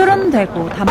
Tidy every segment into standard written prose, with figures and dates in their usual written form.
술은 되고 담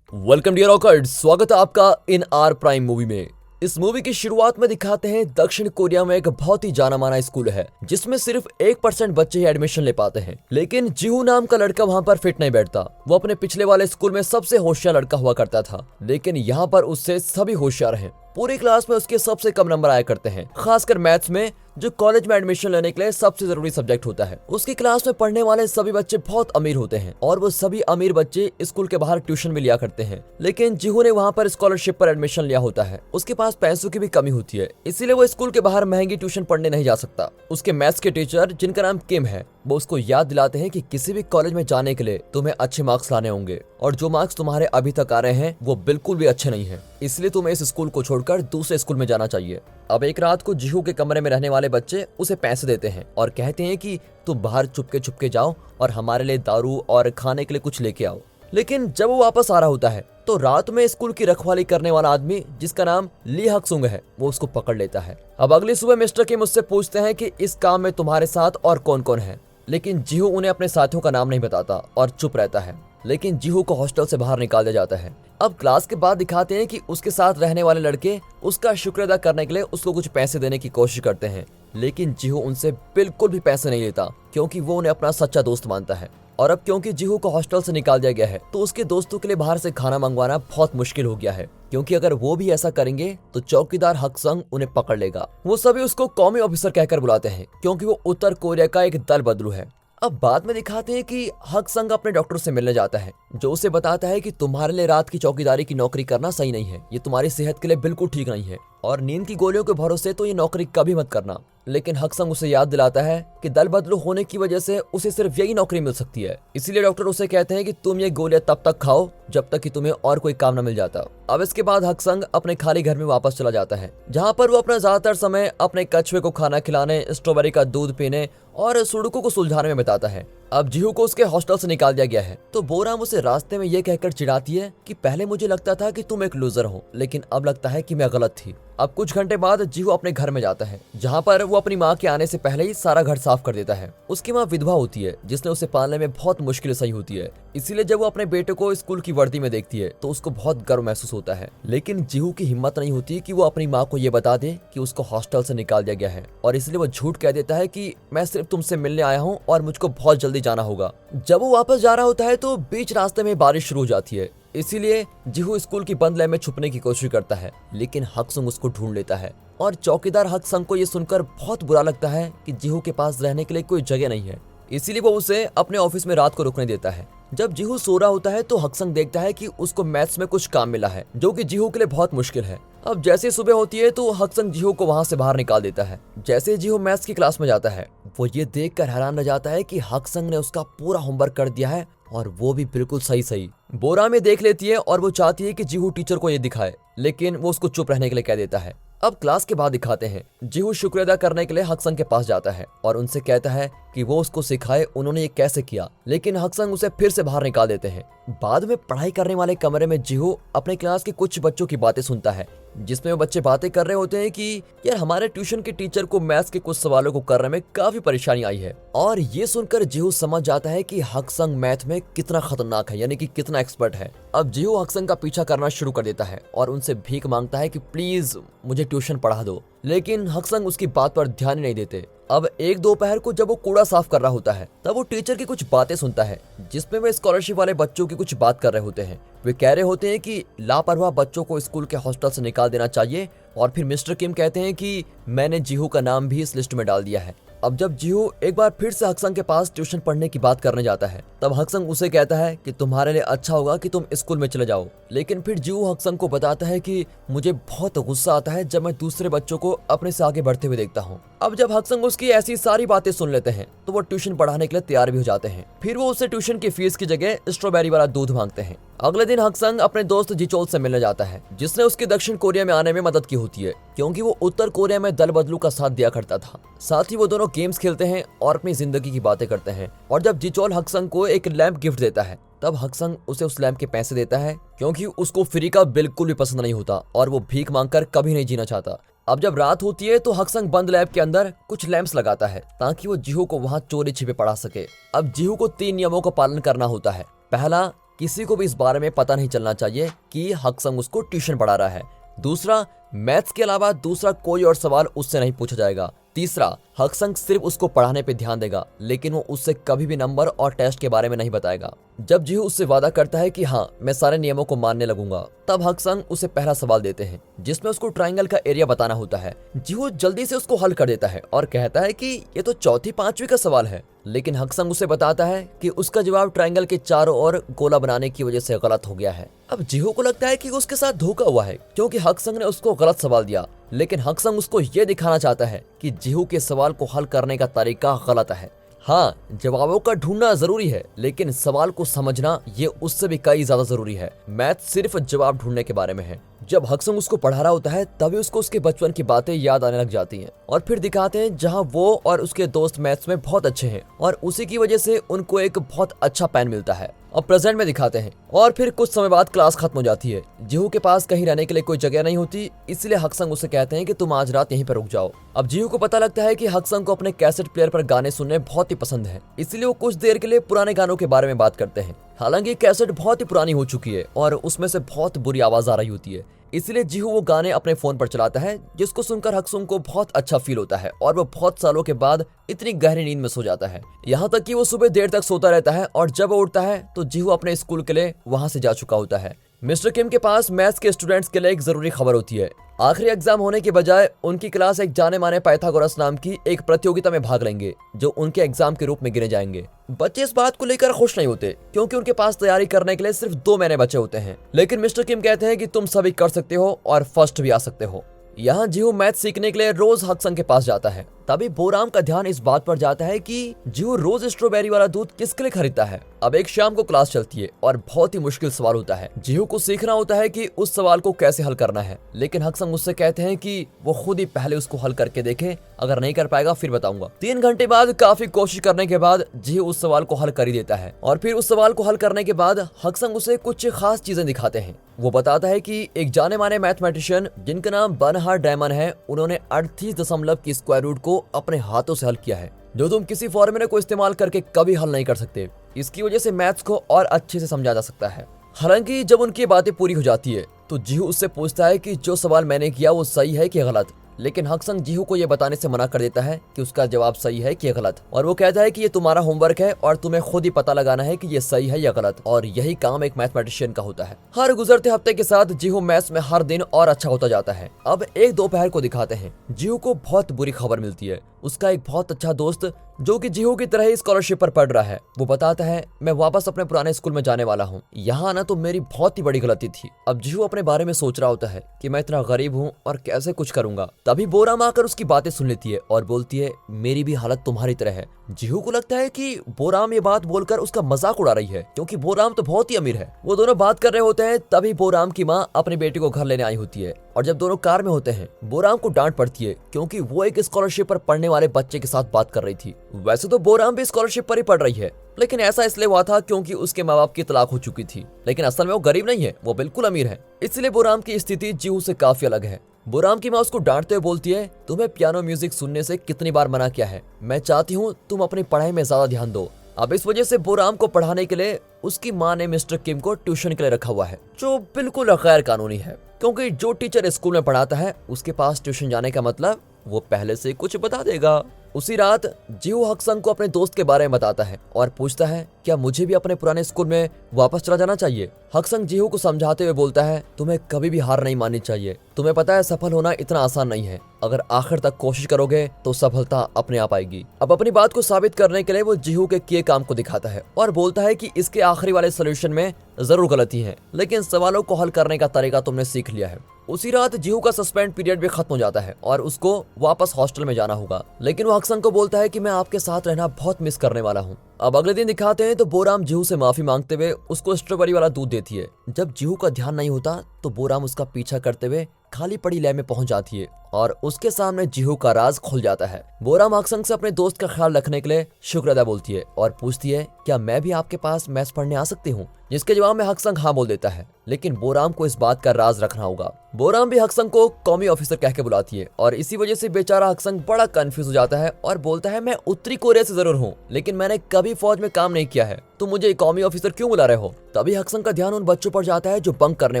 welcome dear awkward, स्वागत है आपका इन आर प्राइम मूवी में। इस मूवी की शुरुआत में दिखाते हैं दक्षिण कोरिया में एक बहुत ही जाना माना स्कूल है जिसमें सिर्फ 1% बच्चे ही एडमिशन ले पाते हैं। लेकिन जिहू नाम का लड़का वहां पर फिट नहीं बैठता। वो अपने पिछले वाले स्कूल में सबसे होशियार लड़का हुआ करता था, लेकिन यहाँ पर उससे सभी होशियार हैं। पूरी क्लास में उसके सबसे कम नंबर आया करते हैं, खासकर मैथ्स में, जो कॉलेज में एडमिशन लेने के लिए सबसे जरूरी सब्जेक्ट होता है। उसकी क्लास में पढ़ने वाले सभी बच्चे बहुत अमीर होते हैं और वो सभी अमीर बच्चे स्कूल के बाहर ट्यूशन भी लिया करते हैं। लेकिन जिहू ने वहाँ पर स्कॉलरशिप पर एडमिशन लिया होता है। उसके पास पैसों की भी कमी होती है, इसीलिए वो स्कूल के बाहर महंगी ट्यूशन पढ़ने नहीं जा सकता। उसके मैथ्स के टीचर, जिनका नाम किम है, वो उसको याद दिलाते हैं कि किसी भी कॉलेज में जाने के लिए तुम्हें अच्छे मार्क्स लाने होंगे और जो मार्क्स तुम्हारे अभी तक आ रहे हैं वो बिल्कुल भी अच्छे नहीं है, इसलिए तुम्हें इस स्कूल को छोड़कर दूसरे स्कूल में जाना चाहिए। अब एक रात को जिहू के कमरे में रहने वाले बच्चे उसे पैसे देते हैं और कहते हैं कि तुम बाहर चुपके जाओ और हमारे लिए दारू और खाने के लिए कुछ लेके आओ। लेकिन जब वो वापस आ रहा होता है तो रात में स्कूल की रखवाली करने वाला आदमी, जिसका नाम ली हक सुंग है, वो उसको पकड़ लेता है। अब अगली सुबह मिस्टर किम मुझसे पूछते हैं कि इस काम में तुम्हारे साथ और कौन कौन है, लेकिन जिहू उन्हें अपने साथियों का नाम नहीं बताता और चुप रहता है। लेकिन जिहू को हॉस्टल से बाहर निकाल दिया जाता है। अब क्लास के बाद दिखाते हैं कि उसके साथ रहने वाले लड़के उसका शुक्र अदा करने के लिए उसको कुछ पैसे देने की कोशिश करते हैं, लेकिन जिहू उनसे बिल्कुल भी पैसे नहीं लेता क्योंकि वो उन्हें अपना सच्चा दोस्त मानता है। और अब क्योंकि जिहू को हॉस्टल से निकाल दिया गया है तो उसके दोस्तों के लिए बाहर से खाना मंगवाना बहुत मुश्किल हो गया है, क्योंकि अगर वो भी ऐसा करेंगे तो चौकीदार हक संग उन्हें पकड़ लेगा। वो सभी उसको कौमी ऑफिसर कहकर बुलाते हैं क्योंकि वो उत्तर कोरिया का एक दल बदलू है। अब बाद में दिखाते हैं कि हक संग अपने डॉक्टर से मिलने जाता है, जो उसे बताता है कि तुम्हारे लिए रात की चौकीदारी की नौकरी करना सही नहीं है, ये तुम्हारी सेहत के लिए बिल्कुल ठीक नहीं है और नींद की गोलियों के भरोसे तो ये नौकरी कभी मत करना। लेकिन हक संग उसे याद दिलाता है कि दल बदलू होने की वजह से उसे सिर्फ यही नौकरी मिल सकती है, इसीलिए डॉक्टर उसे कहते हैं कि तुम ये गोलियां तब तक खाओ जब तक कि तुम्हें और कोई काम न मिल जाता। अब इसके बाद हक संग अपने खाली घर में वापस चला जाता है, जहाँ पर वो अपना ज्यादातर समय अपने कछुए को खाना खिलाने, स्ट्रॉबेरी का दूध पीने और सुडोकू को सुलझाने में बिताता है। अब जिहू को उसके हॉस्टल से निकाल दिया गया है तो बोराम उसे रास्ते में ये कहकर चिढ़ाती है कि पहले मुझे लगता था कि तुम एक लूजर हो, लेकिन अब लगता है कि मैं गलत थी। अब कुछ घंटे बाद जिहू अपने घर में जाता है, जहाँ पर वो अपनी माँ के आने से पहले ही सारा घर साफ कर देता है। उसकी माँ विधवा होती है जिसने उसे पालने में बहुत मुश्किल सही होती है, इसीलिए जब वो अपने बेटे को स्कूल की वर्दी में देखती है तो उसको बहुत गर्व महसूस होता है। लेकिन जिहू की हिम्मत नहीं होती कि वो अपनी माँ को ये बता दे कि उसको हॉस्टल से निकाल दिया गया है और इसलिए वो झूठ कह देता है कि मैं सिर्फ तुमसे मिलने आया हूँ और मुझको बहुत जल्दी जाना होगा। जब वो वापस जा रहा होता है तो बीच रास्ते में बारिश शुरू हो जाती है, इसीलिए जिहू स्कूल की बंद लैब में छुपने की कोशिश करता है, लेकिन हक संग उसको ढूंढ लेता है और चौकीदार हक संग को ये सुनकर बहुत बुरा लगता है कि जिहू के पास रहने के लिए कोई जगह नहीं है, इसीलिए वो उसे अपने ऑफिस में रात को रुकने देता है। जब जिहू सो रहा होता है तो हक संग देखता है कि उसको मैथ्स में कुछ काम मिला है जो कि जिहू के लिए बहुत मुश्किल है। अब जैसे सुबह होती है तो हक संग जिहू को वहां से बाहर निकाल देता है। जैसे जिहू मैथ्स की क्लास में जाता है वो ये देखकर हैरान रह जाता है कि हक संग ने उसका पूरा होमवर्क कर दिया है और वो भी बिल्कुल सही। बोरा में देख लेती है और वो चाहती है कि जिहू टीचर को ये दिखाए, लेकिन वो उसको चुप रहने के लिए कह देता है। अब क्लास के बाद दिखाते हैं जिहू शुक्र अदा करने के लिए हक संग के पास जाता है और उनसे कहता है कि वो उसको सिखाए उन्होंने ये कैसे किया, लेकिन हक संग उसे फिर से बाहर निकाल देते हैं। बाद में पढ़ाई करने वाले कमरे में जिहू अपने क्लास के कुछ बच्चों की बातें सुनता है, जिसमें वो बच्चे बातें कर रहे होते हैं कि यार हमारे ट्यूशन के टीचर को मैथ्स के कुछ सवालों को करने में काफी परेशानी आई है। और ये सुनकर जिहू समझ जाता है कि हक संग मैथ में कितना खतरनाक है, यानी कि कितना एक्सपर्ट है। अब जिहू हक संग का पीछा करना शुरू कर देता है और उनसे भीख मांगता है कि प्लीज मुझे ट्यूशन पढ़ा दो, लेकिन हक संग उसकी बात पर ध्यान ही नहीं देते। अब एक दोपहर को जब वो कूड़ा साफ कर रहा होता है तब वो टीचर की कुछ बातें सुनता है, जिसमें वे स्कॉलरशिप वाले बच्चों की कुछ बात कर रहे होते हैं। वे कह रहे होते हैं कि लापरवाह बच्चों को स्कूल के हॉस्टल से निकाल देना चाहिए और फिर मिस्टर किम कहते हैं कि मैंने जिहू का नाम भी इस लिस्ट में डाल दिया है। अब जब जिहू एक बार फिर से हक संग के पास ट्यूशन पढ़ने की बात करने जाता है तब हक संग उसे कहता है कि तुम्हारे लिए अच्छा होगा कि तुम स्कूल में चले जाओ, लेकिन फिर जिहू हक संग को बताता है कि मुझे बहुत गुस्सा आता है जब मैं दूसरे बच्चों को अपने से आगे बढ़ते हुए देखता हूँ। अब जब हक संग उसकी ऐसी सारी बातें सुन लेते हैं तो वो ट्यूशन पढ़ाने के लिए तैयार भी हो जाते हैं। फिर वो उससे ट्यूशन की फीस की जगह स्ट्रॉबेरी वाला दूध मांगते हैं। अगले दिन हक संग अपने दोस्त जिचोल से मिलने जाता है, जिसने उसके दक्षिण कोरिया में आने में मदद की होती है, क्योंकि वो उत्तर कोरिया में दल बदलू का साथ दिया करता था। साथ ही वो दोनों गेम्स खेलते हैं और अपनी जिंदगी की बातें करते हैं। और जब जिचोल हक संग को एक लैंप गिफ्ट देता है तब हक संग उसे उस लैंप के पैसे देता है, क्योंकि उसको फ्री का बिल्कुल भी पसंद नहीं होता और वो भीख मांगकर कभी नहीं जीना चाहता। अब जब रात होती है तो हक्संग बंद लैब के अंदर कुछ लैंप्स लगाता है ताकि वो जीहू को वहाँ चोरी छिपे पढ़ा सके। अब जीहू को 3 नियमों का पालन करना होता है। पहला, किसी को भी इस बारे में पता नहीं चलना चाहिए कि हक्संग उसको ट्यूशन पढ़ा रहा है। दूसरा, मैथ्स के अलावा दूसरा कोई और सवाल उससे नहीं पूछा जाएगा। तीसरा, हक्संग सिर्फ उसको पढ़ाने पे ध्यान देगा, लेकिन वो उससे कभी भी नंबर और टेस्ट के बारे में नहीं बताएगा। जब जीहू उससे वादा करता है कि हाँ मैं सारे नियमों को मानने लगूंगा, तब हक्संग उसे पहला सवाल देते हैं जिसमें उसको ट्रायंगल का एरिया बताना होता है। जीहू जल्दी से उसको हल कर देता है और कहता है कि ये तो चौथी पांचवी का सवाल है, लेकिन हक्संग उसे बताता है कि उसका जवाब ट्रायंगल के चारों ओर गोला बनाने की वजह से गलत हो गया है। अब जीहू को लगता है कि उसके साथ धोखा हुआ है क्योंकि हक्संग ने उसको गलत सवाल दिया, लेकिन हक्संग उसको ये दिखाना चाहता है कि जीहू के सवाल को हल करने का तरीका गलत है। हाँ, जवाबों का ढूंढना जरूरी है, लेकिन सवाल को समझना ये उससे भी कई ज्यादा जरूरी है। मैथ सिर्फ जवाब ढूंढने के बारे में है। जब हक्संग उसको पढ़ा रहा होता है तभी उसको उसके बचपन की बातें याद आने लग जाती हैं और फिर दिखाते हैं जहां वो और उसके दोस्त मैथ्स में बहुत अच्छे हैं और उसी की वजह से उनको एक बहुत अच्छा पेन मिलता है। अब प्रेजेंट में दिखाते हैं और फिर कुछ समय बाद क्लास खत्म हो जाती है। जीहू के पास कहीं रहने के लिए कोई जगह नहीं होती, इसलिए हक्संग उसे कहते हैं कि तुम आज रात यहीं पर रुक जाओ। अब जीहू को पता लगता है कि हक्संग को अपने कैसेट प्लेयर पर गाने सुनने बहुत ही पसंद है, इसलिए वो कुछ देर के लिए पुराने गानों के बारे में बात करते हैं। हालांकि कैसेट बहुत ही पुरानी हो चुकी है और उसमें से बहुत बुरी आवाज आ रही होती है, इसलिए जीहू वो गाने अपने फोन पर चलाता है, जिसको सुनकर हक्संग को बहुत अच्छा फील होता है और वो बहुत सालों के बाद इतनी गहरी नींद में सो जाता है। यहाँ तक कि वो सुबह देर तक सोता रहता है और जब वो उठता है तो जीहू अपने स्कूल के लिए वहां से जा चुका होता है। मिस्टर किम के पास मैथ्स के स्टूडेंट्स के लिए एक जरूरी खबर होती है। आखिरी एग्जाम होने के बजाय उनकी क्लास एक जाने माने पाइथागोरस नाम की एक प्रतियोगिता में भाग लेंगे जो उनके एग्जाम के रूप में गिने जाएंगे। बच्चे इस बात को लेकर खुश नहीं होते क्योंकि उनके पास तैयारी करने के लिए सिर्फ 2 महीने बचे होते हैं, लेकिन मिस्टर किम कहते हैं कि तुम सभी कर सकते हो और फर्स्ट भी आ सकते हो। यहाँ जीहू मैथ सीखने के लिए रोज हक्संग के पास जाता है। तभी बोराम का ध्यान इस बात पर जाता है कि जीहू रोज स्ट्रॉबेरी वाला दूध किसके लिए खरीदता है। अब एक शाम को क्लास चलती है और बहुत ही मुश्किल सवाल होता है। जीहू को सीखना होता है कि उस सवाल को कैसे हल करना है, लेकिन हक्संग उससे कहते हैं कि वो खुद ही पहले उसको हल करके देखे, अगर नहीं कर पाएगा फिर बताऊंगा। 3 घंटे बाद काफी कोशिश करने के बाद जीहू उस सवाल को हल कर ही देता है और फिर उस सवाल को हल करने के बाद हक्संग उसे कुछ खास चीजें दिखाते हैं। वो बताता है कि एक जाने माने मैथमेटिशियन जिनका नाम बर्नहार्ड रायमन है, उन्होंने 38 दशमलव की स्क्वायर रूट को अपने हाथों से हल किया है, जो तुम किसी फॉर्मूले को इस्तेमाल करके कभी हल नहीं कर सकते। इसकी वजह से मैथ्स को और अच्छे से समझा जा सकता है। हालांकि जब उनकी बातें पूरी हो जाती है तो जीहू उससे पूछता है कि जो सवाल मैंने किया वो सही है कि गलत, लेकिन हक्संग जीहू को यह बताने से मना कर देता है कि उसका जवाब सही है कि गलत, और वो कहता है कि ये तुम्हारा होमवर्क है और तुम्हें खुद ही पता लगाना है कि ये सही है या गलत, और यही काम एक मैथमेटिशियन का होता है। हर गुजरते हफ्ते के साथ जीहू मैथ्स में हर दिन और अच्छा होता जाता है। अब एक दोपहर को दिखाते हैं। जीहू को बहुत बुरी खबर मिलती है। उसका एक बहुत अच्छा दोस्त जो कि जीहू की तरह ही स्कॉलरशिप पर पढ़ रहा है, वो बताता है मैं वापस अपने पुराने स्कूल में जाने वाला हूँ। यहाँ आना तो मेरी बहुत ही बड़ी गलती थी। अब जीहू अपने बारे में सोच रहा होता है कि मैं इतना गरीब हूँ और कैसे कुछ करूंगा। तभी बोराम आकर उसकी बातें सुन लेती है और बोलती है मेरी भी हालत तुम्हारी तरह है। जीहू को लगता है कि बोराम ये बात बोलकर उसका मजाक उड़ा रही है क्योंकि बोराम तो बहुत ही अमीर है। वो दोनों बात कर रहे होते हैं तभी बोराम की माँ अपनी बेटी को घर लेने आई होती है और जब दोनों कार में होते हैं बोराम को डांट पड़ती है क्योंकि वो एक स्कॉलरशिप पर पढ़ने वाले बच्चे के साथ बात कर रही थी। वैसे तो बोराम भी स्कॉलरशिप पर ही पढ़ रही है, लेकिन ऐसा इसलिए हुआ था क्योंकि उसके माँ बाप की तलाक हो चुकी थी, लेकिन असल में वो गरीब नहीं है, वो बिल्कुल अमीर है। इसलिए बोराम की स्थिति जीहू से काफी अलग है। बोराम की माँ उसको डांटते हुए बोलती है तुम्हें पियानो म्यूजिक सुनने से कितनी बार मना किया है, मैं चाहती हूँ तुम अपनी पढ़ाई में ज्यादा ध्यान दो। अब इस वजह से बोराम को पढ़ाने के लिए उसकी माँ ने मिस्टर किम को ट्यूशन के लिए रखा हुआ है, जो बिल्कुल गैर कानूनी है क्योंकि जो टीचर स्कूल में पढ़ाता है उसके पास ट्यूशन जाने का मतलब वो पहले से कुछ बता देगा। उसी रात जीहू हक्संग को अपने दोस्त के बारे में बताता है और पूछता है क्या मुझे भी अपने पुराने स्कूल में वापस चला जाना चाहिए। हक्संग जीहू को समझाते हुए बोलता है तुम्हें कभी भी हार नहीं माननी चाहिए। तुम्हें पता है सफल होना इतना आसान नहीं है, अगर आखिर तक कोशिश करोगे तो सफलता अपने आप आएगी। अब अपनी बात को साबित करने के लिए वो जीहू के किए काम को दिखाता है और बोलता है कि इसके आखिरी वाले सोल्यूशन में जरूर गलती है, लेकिन सवालों को हल करने का तरीका तुमने सीख लिया है। उसी रात जीहू का सस्पेंड पीरियड भी खत्म हो जाता है और उसको वापस हॉस्टल में जाना होगा, लेकिन वो हक्संग को बोलता है कि मैं आपके साथ रहना बहुत मिस करने वाला हूँ। अब अगले दिन दिखाते हैं तो बोराम जीहू से माफी मांगते हुए उसको स्ट्रॉबेरी वाला दूध देती है। जब जीहू का ध्यान नहीं होता तो बोराम उसका पीछा करते हुए खाली पड़ी लैब में पहुंच जाती है और उसके सामने जीहू का राज खुल जाता है। बोराम हक्संग से अपने दोस्त का ख्याल रखने के लिए शुक्र अदा बोलती है और पूछती है क्या मैं भी आपके पास मैथ्स पढ़ने आ सकती हूँ, जिसके जवाब में हक्संग हाँ बोल देता है। लेकिन बोराम को इस बात का राज रखना होगा। बोराम भी हक्संग को कौमी ऑफिसर कह के बुलाती है और इसी वजह से बेचारा हक्संग बड़ा कंफ्यूज हो जाता है और बोलता है मैं उत्तरी कोरिया से जरूर हूँ, लेकिन मैंने कभी फौज में काम नहीं किया है, तो मुझे कौमी ऑफिसर क्यों बुला रहे हो। तभी हक्संग का ध्यान उन बच्चों पर जाता है जो बंक करने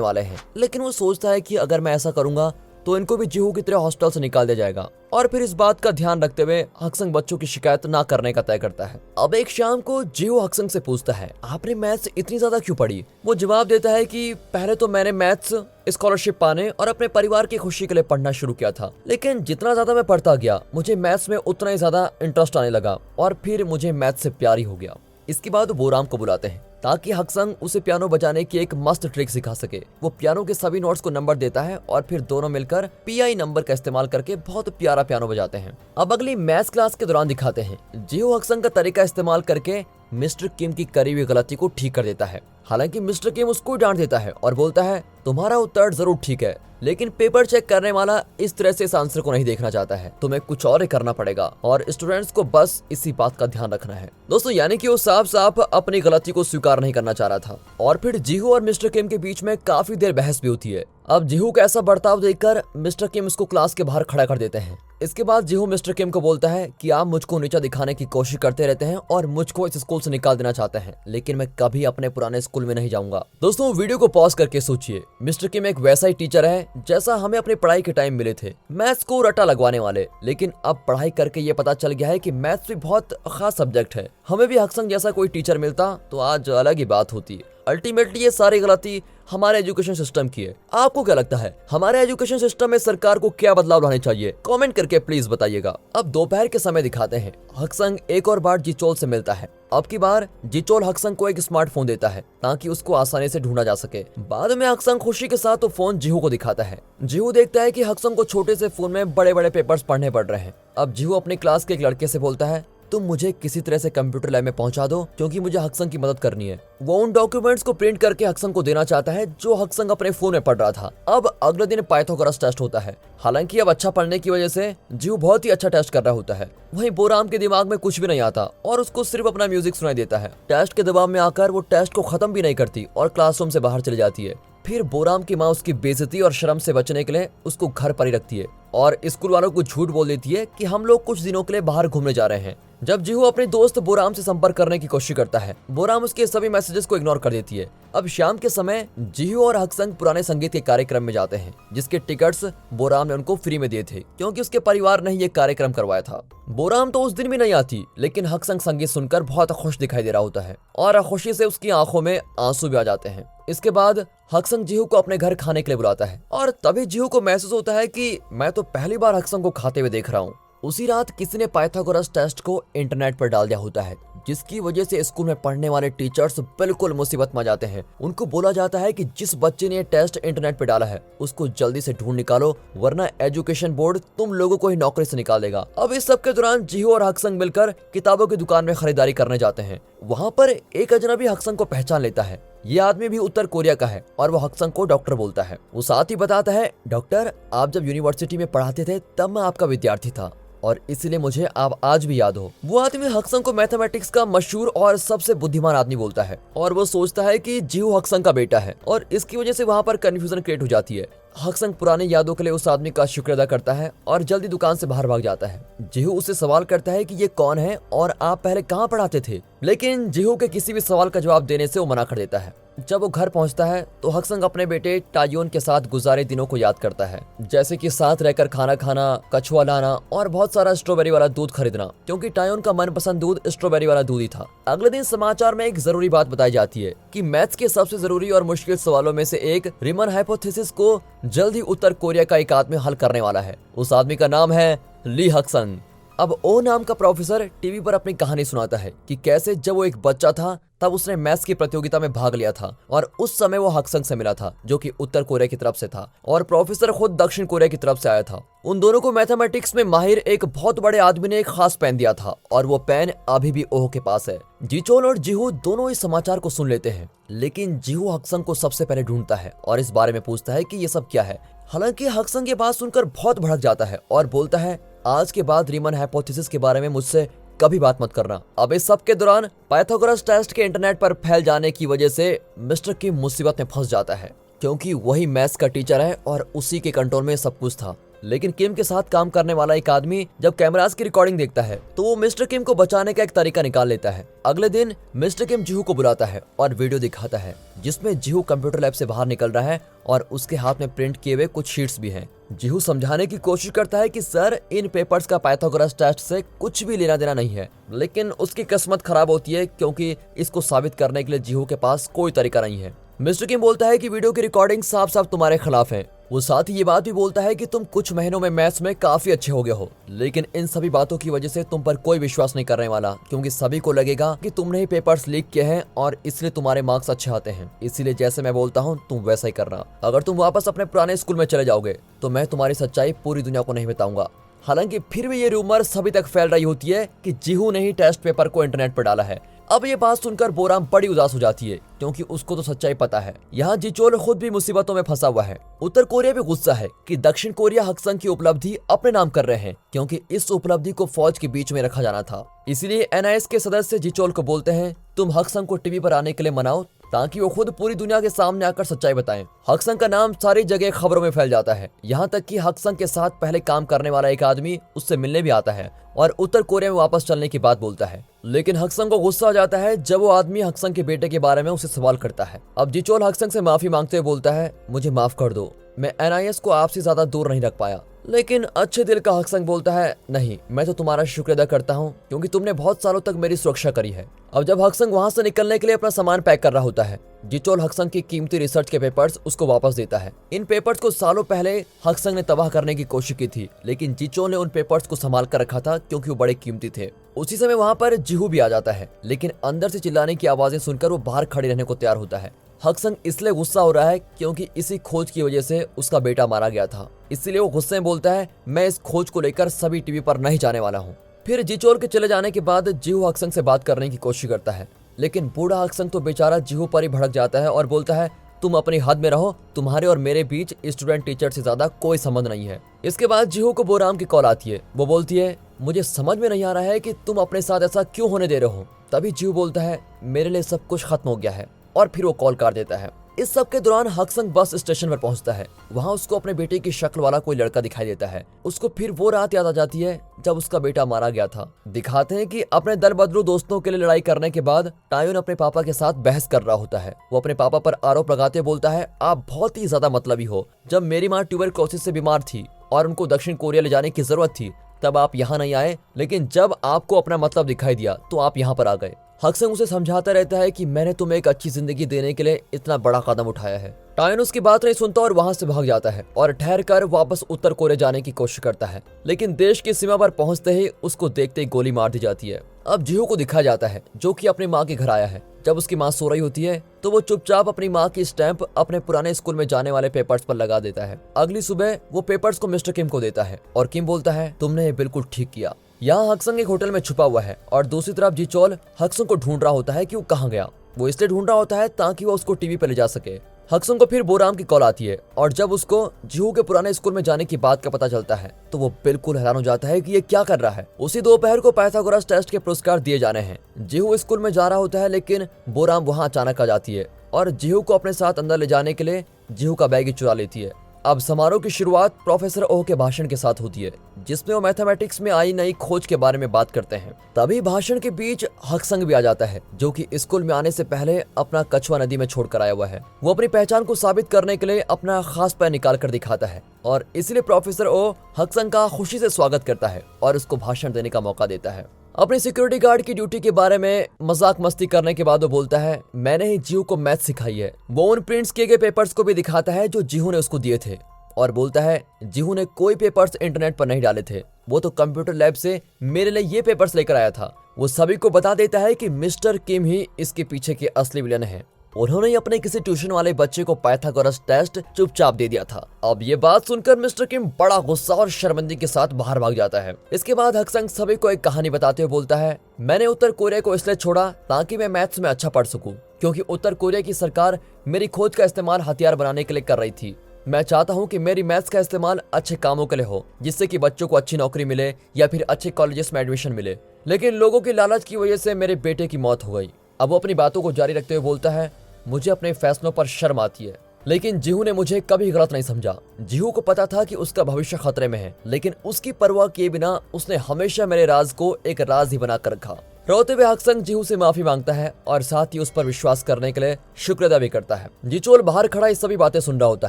वाले हैं, लेकिन वो सोचता है कि अगर मैं ऐसा करूंगा तो इनको भी जीहू की तरह हॉस्टल से निकाल दिया जाएगा। और फिर इस बात का ध्यान रखते हुए हक्संग बच्चों की शिकायत ना करने का तय करता है। अब एक शाम को जीहू हक्संग से पूछता है आपने मैथ्स इतनी ज्यादा क्यों पढ़ी। वो जवाब देता है कि पहले तो मैंने मैथ्स स्कॉलरशिप पाने और अपने परिवार की खुशी के लिए पढ़ना शुरू किया था, लेकिन जितना ज्यादा मैं पढ़ता गया मुझे मैथ्स में उतना ही ज्यादा इंटरेस्ट आने लगा और फिर मुझे मैथ्स से प्यार ही हो गया। इसके बाद वो बोराम को बुलाते हैं ताकि हक्संग उसे पियानो बजाने की एक मस्त ट्रिक सिखा सके। वो पियानो के सभी नोट्स को नंबर देता है और फिर दोनों मिलकर PI नंबर का इस्तेमाल करके बहुत प्यारा पियानो बजाते हैं। अब अगली मैथ्स क्लास के दौरान दिखाते हैं जीहू हक्संग का तरीका इस्तेमाल करके मिस्टर किम की करी हुई गलती को ठीक कर देता है। हालांकि मिस्टर किम उसको डांट देता है और बोलता है तुम्हारा उत्तर जरूर ठीक है, लेकिन पेपर चेक करने वाला इस तरह से इस आंसर को नहीं देखना चाहता है, तुम्हें कुछ और ही करना पड़ेगा और स्टूडेंट्स को बस इसी बात का ध्यान रखना है। दोस्तों यानी कि वो साफ साफ अपनी गलती को स्वीकार नहीं करना चाह रहा था। और फिर जीहू और मिस्टर किम के बीच में काफी देर बहस भी होती है। अब जीहू का ऐसा बर्ताव देखकर मिस्टर किम उसको क्लास के बाहर खड़ा कर देते हैं। इसके बाद जीहू मिस्टर किम को बोलता है कि आप मुझको नीचा दिखाने की कोशिश करते रहते हैं और मुझको इस स्कूल से निकाल देना चाहते हैं, लेकिन मैं कभी अपने पुराने स्कूल में नहीं जाऊंगा। दोस्तों वीडियो को पॉज करके सोचिए, मिस्टर किम एक वैसा ही टीचर है जैसा हमें अपनी पढ़ाई के टाइम मिले थे, मैथ्स को रट्टा लगवाने वाले, लेकिन अब पढ़ाई करके ये पता चल गया है कि मैथ्स भी बहुत खास सब्जेक्ट है। हमें भी हक्संग जैसा कोई टीचर मिलता तो आज अलग ही बात होती। अल्टीमेटली ये सारी गलती हमारे एजुकेशन सिस्टम की है। आपको क्या लगता है हमारे एजुकेशन सिस्टम में सरकार को क्या बदलाव लाने चाहिए? कमेंट करके प्लीज बताइएगा। अब दोपहर के समय दिखाते हैं हक्संग एक और बार जिचोल से मिलता है। अब की बार जिचोल हक्संग को एक स्मार्टफोन देता है ताकि उसको आसानी से ढूंढा जा सके। बाद में हक्संग खुशी के साथ तो फोन जीहू को दिखाता है। जीहू देखता है कि हक्संग को छोटे से फोन में बड़े बड़े पेपर्स पढ़ने पड़ रहे हैं। अब जीहू अपने क्लास के एक लड़के से बोलता है तुम मुझे किसी तरह से कंप्यूटर लैब में पहुंचा दो क्योंकि मुझे हक्संग की मदद करनी है। वो उन डॉक्यूमेंट्स को प्रिंट करके हक्संग को देना चाहता है जो हक्संग अपने फोन में पढ़ रहा था। अब अगले दिन पाइथागोरस टेस्ट होता है। हालांकि अब अच्छा पढ़ने की वजह से जीहू बहुत ही अच्छा टेस्ट कर रहा होता है। वहीं बोराम के दिमाग में कुछ भी नहीं आता और उसको सिर्फ अपना म्यूजिक सुनाई देता है। टेस्ट के दबाव में आकर वो टेस्ट को खत्म भी नहीं करती और क्लासरूम से बाहर चली जाती है। फिर बोराम की माँ उसकी बेइज्जती और शर्म से बचने के लिए उसको घर पर ही रखती है और स्कूल वालों को झूठ बोल देती है कि हम लोग कुछ दिनों के लिए बाहर घूमने जा रहे हैं। जब जीहू अपने दोस्त बोराम से संपर्क करने की कोशिश करता है, बोराम उसके सभी मैसेजेस को इग्नोर कर देती है। अब शाम के समय जीहू और हक्संग पुराने संगीत के कार्यक्रम में जाते हैं, जिसके टिकट्स बोराम ने उनको फ्री में दिए थे क्योंकि उसके परिवार ने ये कार्यक्रम करवाया था। बोराम तो उस दिन भी नहीं आती, लेकिन हक्संग संगीत सुनकर बहुत खुश दिखाई दे रहा होता है और खुशी से उसकी आंखों में आंसू भी आ जाते हैं। इसके बाद हक्संग जीहू को अपने घर खाने के लिए बुलाता है और तभी जीहू को महसूस होता है कि मैं तो पहली बार हक्संग को खाते हुए देख रहा हूँ। उसी रात किसी ने पाइथागोरस टेस्ट को इंटरनेट पर डाल दिया होता है, जिसकी वजह से स्कूल में पढ़ने वाले टीचर्स बिल्कुल मुसीबत में जाते हैं। उनको बोला जाता है कि जिस बच्चे ने ये टेस्ट इंटरनेट पर डाला है उसको जल्दी से ढूंढ निकालो, वरना एजुकेशन बोर्ड तुम लोगों को ही नौकरी से निकाल देगा। अब इस सब के दौरान जीहू और हक्संग मिलकर किताबों की दुकान में खरीदारी करने जाते हैं। वहाँ पर एक अजनबी हक्संग को पहचान लेता है। ये आदमी भी उत्तर कोरिया का है और वो हक्संग को डॉक्टर बोलता है। वो साथ ही बताता है डॉक्टर, आप जब यूनिवर्सिटी में पढ़ाते थे तब मैं आपका विद्यार्थी था और इसलिए मुझे आप आज भी याद हो। वो आदमी हक्संग को मैथमेटिक्स का मशहूर और सबसे बुद्धिमान आदमी बोलता है और वो सोचता है कि जीहू हक्संग का बेटा है और इसकी वजह से वहाँ पर कंफ्यूजन क्रिएट हो जाती है। हक्संग पुरानी यादों के लिए उस आदमी का शुक्र अदा करता है और जल्दी दुकान से बाहर भाग जाता है। जीहू उससे सवाल करता है कि ये कौन है और आप पहले कहाँ पढ़ाते थे, लेकिन जीहू के किसी भी सवाल का जवाब देने से वो मना कर देता है। जब वो घर पहुंचता है तो हक्संग अपने बेटे टायोन के साथ गुजारे दिनों को याद करता है, जैसे कि साथ रहकर खाना खाना, कछुआ लाना और बहुत सारा स्ट्रॉबेरी वाला दूध खरीदना, क्योंकि टायोन का मनपसंद दूध स्ट्रॉबेरी वाला दूध ही था। अगले दिन समाचार में एक जरूरी बात बताई जाती है कि मैथ्स के सबसे जरूरी और मुश्किल सवालों में से एक रिमन हाइपोथेसिस को जल्द ही उत्तर कोरिया का एक आदमी हल करने वाला है। उस आदमी का नाम है ली हक्संग। अब ओ नाम का प्रोफेसर टीवी पर अपनी कहानी सुनाता है कि कैसे जब वो एक बच्चा था तब उसने मैथ्स की प्रतियोगिता में भाग लिया था और उस समय वो हक्संग से मिला था जो कि उत्तर कोरिया की तरफ से था और प्रोफेसर खुद दक्षिण कोरिया की तरफ से आया था। उन दोनों को मैथमेटिक्स में माहिर एक बहुत बड़े आदमी ने एक खास पेन दिया था और वो पेन अभी भी ओह के पास है। जिचोल और जीहू दोनों इस समाचार को सुन लेते हैं, लेकिन जीहू हक्संग को सबसे पहले ढूंढता है और इस बारे में पूछता है कि ये सब क्या है। हालांकि हक्संग ये बात सुनकर बहुत भड़क जाता है और बोलता है, आज के बाद रीमन हाइपोथेसिस के बारे में मुझसे कभी बात मत करना। अब इस सब के दौरान पाइथागोरस टेस्ट के इंटरनेट पर फैल जाने की वजह से मिस्टर किम मुसीबत में फंस जाता है, क्योंकि वही मैथ्स का टीचर है और उसी के कंट्रोल में सब कुछ था। लेकिन किम के साथ काम करने वाला एक आदमी जब कैमरास की रिकॉर्डिंग देखता है तो वो मिस्टर किम को बचाने का एक तरीका निकाल लेता है। अगले दिन मिस्टर किम जीहू को बुलाता है और वीडियो दिखाता है जिसमें जीहू कंप्यूटर लैब से बाहर निकल रहा है और उसके हाथ में प्रिंट किए हुए कुछ शीट्स भी हैं। जीहू समझाने की कोशिश करता है कि सर, इन पेपर्स का पाइथागोरस टेस्ट से कुछ भी लेना देना नहीं है, लेकिन उसकी किस्मत खराब होती है क्योंकि इसको साबित करने के लिए जीहू के पास कोई तरीका नहीं है। मिस्टर किम बोलता है कि वीडियो की रिकॉर्डिंग साफ साफ तुम्हारे खिलाफ है। वो साथ ही ये बात भी बोलता है कि तुम कुछ महीनों में मैथ्स में काफी अच्छे हो गए हो, लेकिन इन सभी बातों की वजह से तुम पर कोई विश्वास नहीं करने वाला, क्योंकि सभी को लगेगा कि तुमने ही पेपर्स लीक किए हैं और इसलिए तुम्हारे मार्क्स अच्छे आते हैं। इसीलिए जैसे मैं बोलता हूँ तुम वैसा ही करना। अगर तुम वापस अपने पुराने स्कूल में चले जाओगे तो मैं तुम्हारी सच्चाई पूरी दुनिया को नहीं बताऊंगा। हालांकि फिर भी ये रूमर सभी तक फैल रही होती है कि जीहू ने ही टेस्ट पेपर को इंटरनेट पर डाला है। अब ये बात सुनकर बोराम बड़ी उदास हो जाती है, क्योंकि उसको तो सच्चाई पता है। यहाँ जिचोल खुद भी मुसीबतों में फंसा हुआ है। उत्तर कोरिया भी गुस्सा है कि दक्षिण कोरिया हक्संग की उपलब्धि अपने नाम कर रहे हैं, क्योंकि इस उपलब्धि को फौज के बीच में रखा जाना था। इसीलिए एनआईएस के सदस्य जिचोल को बोलते हैं, तुम हक्संग को टीवी पर आने के लिए मनाओ ताकि वो खुद पूरी दुनिया के सामने आकर सच्चाई बताएं। हक्संग का नाम सारी जगह खबरों में फैल जाता है, यहाँ तक कि हक्संग के साथ पहले काम करने वाला एक आदमी उससे मिलने भी आता है और उत्तर कोरिया में वापस चलने की बात बोलता है। लेकिन हक्संग को गुस्सा आ जाता है जब वो आदमी हक्संग के बेटे के बारे में उसे सवाल करता है। अब जिचोल हक्संग से माफी मांगते हुए बोलता है, मुझे माफ कर दो, मैं एनआईएस को आपसे ज्यादा दूर नहीं रख पाया। लेकिन अच्छे दिल का हक्संग बोलता है, नहीं, मैं तो तुम्हारा शुक्र अदा करता हूँ क्योंकि तुमने बहुत सालों तक मेरी सुरक्षा करी है। अब जब हक्संग वहां से निकलने के लिए अपना सामान पैक कर रहा होता है, जिचोल हक्संग की कीमती रिसर्च के पेपर्स उसको वापस देता है। इन पेपर्स को सालों पहले हक्संग ने तबाह करने की कोशिश की थी, लेकिन जिचोल ने उन पेपर्स को संभाल कर रखा था क्योंकि वो बड़े कीमती थे। उसी समय वहां पर जीहू भी आ जाता है, लेकिन अंदर से चिल्लाने की आवाजें सुनकर वो बाहर खड़े रहने को तैयार होता है। हक्संग इसलिए गुस्सा हो रहा है क्योंकि इसी खोज की वजह से उसका बेटा मारा गया था, इसलिए वो गुस्से में बोलता है, मैं इस खोज को लेकर सभी टीवी पर नहीं जाने वाला हूँ। फिर जिचोल के चले जाने के बाद जीहू हक्संग से बात करने की कोशिश करता है, लेकिन बूढ़ा हक्संग तो बेचारा जीहू पर ही भड़क जाता है और बोलता है, तुम अपनी हद में रहो, तुम्हारे और मेरे बीच स्टूडेंट टीचर से ज्यादा कोई संबंध नहीं है। इसके बाद जीहू को बोराम की कॉल आती है। वो बोलती है, मुझे समझ में नहीं आ रहा है कि तुम अपने साथ ऐसा क्यों होने दे रहे हो। तभी जीहू बोलता है, मेरे लिए सब कुछ खत्म हो गया है, और फिर वो कॉल काट देता है। इस सब के दौरान हक्संग बस स्टेशन पर पहुंचता है। वहां उसको अपने बेटे की शक्ल वाला कोई लड़का दिखाई देता है। उसको फिर वो रात याद आ जाती है जब उसका बेटा मारा गया था। दिखाते हैं कि अपने दल बदलू दोस्तों के लिए लड़ाई करने के बाद टायोन अपने पापा के साथ बहस कर रहा होता है। वो अपने पापा पर आरोप लगाते बोलता है, आप बहुत ही ज्यादा मतलबी हो। जब मेरी माँ ट्यूबरक्लोसिस से बीमार थी और उनको दक्षिण कोरिया ले जाने की जरूरत थी, तब आप यहाँ नहीं आए, लेकिन जब आपको अपना मतलब दिखाई दिया तो आप यहाँ पर आ गए। हक्संग उसे समझाता रहता है कि मैंने तुम्हें एक अच्छी जिंदगी देने के लिए इतना बड़ा कदम उठाया है। टायन उसकी बात नहीं सुनता और वहां से भाग जाता है और ठहर कर वापस उत्तर कोरिया जाने की कोशिश करता है, लेकिन देश की सीमा पर पहुंचते ही उसको देखते ही गोली मार दी जाती है। अब जीहू को दिखाया जाता है जो कि अपनी माँ के घर आया है। जब उसकी माँ सो रही होती है तो वो चुपचाप अपनी माँ की स्टैंप अपने पुराने स्कूल में जाने वाले पेपर्स पर लगा देता है। अगली सुबह वो पेपर्स को मिस्टर किम को देता है और किम बोलता है, तुमने ये बिल्कुल ठीक किया। यहाँ हक्संग एक होटल में छुपा हुआ है और दूसरी तरफ जिचोल हक्संग को ढूंढ रहा होता है कि वो कहाँ गया। वो इसलिए ढूंढ रहा होता है ताकि वो उसको टीवी पर ले जा सके। हक्संग को फिर बोराम की कॉल आती है और जब उसको जीहू के पुराने स्कूल में जाने की बात का पता चलता है तो वो बिल्कुल हैरान हो जाता है कि ये क्या कर रहा है। उसी दोपहर को पाइथागोरस टेस्ट के पुरस्कार दिए जाने हैं। जीहू स्कूल में जा रहा होता है, लेकिन बोराम वहां अचानक आ जाती है और जीहू को अपने साथ अंदर ले जाने के लिए जीहू का बैग ही चुरा लेती है। अब समारोह की शुरुआत प्रोफेसर ओह के भाषण के साथ होती है, जिसमें वो मैथमेटिक्स में आई नई खोज के बारे में बात करते हैं। तभी भाषण के बीच हक्संग भी आ जाता है, जो कि स्कूल में आने से पहले अपना कछुआ नदी में छोड़ कर आया हुआ है। वो अपनी पहचान को साबित करने के लिए अपना खास पैर निकाल कर दिखाता है और इसलिए प्रोफेसर ओह हक्संग का खुशी से स्वागत करता है और उसको भाषण देने का मौका देता है। अपनी सिक्योरिटी गार्ड की ड्यूटी के बारे में मजाक मस्ती करने के बाद वो बोलता है, मैंने ही जीहू को मैथ सिखाई है। वो उन प्रिंट्स किए गए पेपर्स को भी दिखाता है जो जीहू ने उसको दिए थे और बोलता है, जीहू ने कोई पेपर्स इंटरनेट पर नहीं डाले थे, वो तो कंप्यूटर लैब से मेरे लिए ये पेपर्स लेकर आया था। वो सभी को बता देता है कि मिस्टर किम ही इसके पीछे के असली विलन है। उन्होंने अपने किसी ट्यूशन वाले बच्चे को पाइथागोरस टेस्ट चुपचाप दे दिया था। अब ये बात सुनकर मिस्टर किम बड़ा गुस्सा और शर्मिंदगी के साथ बाहर भाग जाता है। इसके बाद हक्संग सभी को एक कहानी बताते हुए बोलता है, मैंने उत्तर कोरिया को इसलिए छोड़ा ताकि मैं मैथ्स में अच्छा पढ़ सकूं, क्योंकि उत्तर कोरिया की सरकार मेरी खोज का इस्तेमाल हथियार बनाने के लिए कर रही थी। मैं चाहता हूँ कि मेरी मैथ्स का इस्तेमाल अच्छे कामों के लिए हो, जिससे कि बच्चों को अच्छी नौकरी मिले या फिर अच्छे कॉलेजेस में एडमिशन मिले। लेकिन लोगों की लालच की वजह से मेरे बेटे की मौत हो गई। अब वो अपनी बातों को जारी रखते हुए बोलता है, मुझे अपने फैसलों पर शर्म आती है। लेकिन जीहू ने मुझे कभी गलत नहीं समझा। जीहू को पता था कि उसका भविष्य खतरे में है, लेकिन उसकी परवाह किए बिना उसने हमेशा मेरे राज को एक राज ही बनाकर रखा। रोते हुए हक्संग जीहू से माफी मांगता है और साथ ही उस पर विश्वास करने के लिए शुक्र अदा भी करता है। जिचोल बाहर खड़ा ये सभी बातें सुन रहा होता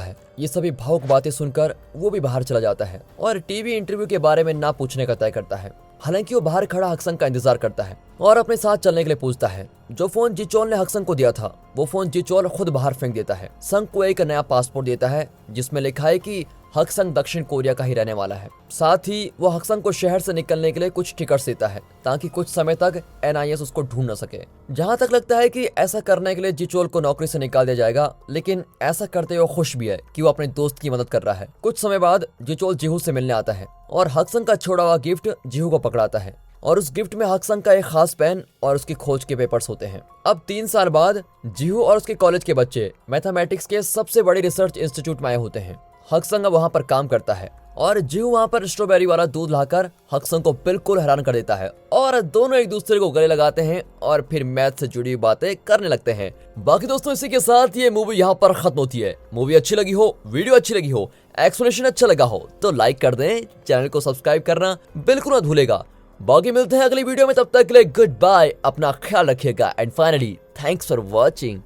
है। ये सभी भावुक बातें सुनकर वो भी बाहर चला जाता है और टीवी इंटरव्यू के बारे में ना पूछने का तय करता है। हालांकि वो बाहर खड़ा हक्संग का इंतजार करता है और अपने साथ चलने के लिए पूछता है। जो फोन जिचोल ने हक्संग को दिया था, वो फोन जिचोल खुद बाहर फेंक देता है। संग को एक नया पासपोर्ट देता है जिसमें लिखा है कि हक्संग दक्षिण कोरिया का ही रहने वाला है। साथ ही वो हक्संग को शहर से निकलने के लिए कुछ टिकट्स देता है ताकि कुछ समय तक NIS उसको ढूंढ न सके। जहां तक लगता है कि ऐसा करने के लिए जिचोल को नौकरी से निकाल दिया जाएगा, लेकिन ऐसा करते हुए खुश भी है कि वो अपने दोस्त की मदद कर रहा है। कुछ समय बाद जिचोल जीहू से मिलने आता है और हक्संग का छोड़ा हुआ गिफ्ट जीहू को पकड़ाता है और उस गिफ्ट में हक्संग का एक खास पेन और उसकी खोज के पेपर्स होते हैं। अब 3 साल बाद जीहू और उसके कॉलेज के बच्चे मैथमेटिक्स के सबसे बड़े रिसर्च इंस्टीट्यूट में आए होते हैं। हक्संग अब वहां पर काम करता है और जीहू वहां पर स्ट्रॉबेरी वाला दूध लाकर हक्संग को बिल्कुल हैरान कर देता है और दोनों एक दूसरे को गले लगाते हैं और फिर मैथ से जुड़ी बातें करने लगते हैं। बाकी दोस्तों, इसी के साथ ये मूवी यहाँ पर खत्म होती है। मूवी अच्छी लगी हो, वीडियो अच्छी लगी हो, एक्सप्लेनेशन अच्छा लगा हो तो लाइक कर दें, चैनल को सब्सक्राइब करना बिल्कुल मत भूलेगा। बाकी मिलते हैं अगली वीडियो में, तब तक के लिए गुड बाय, अपना ख्याल रखिएगा and finally thanks for watching.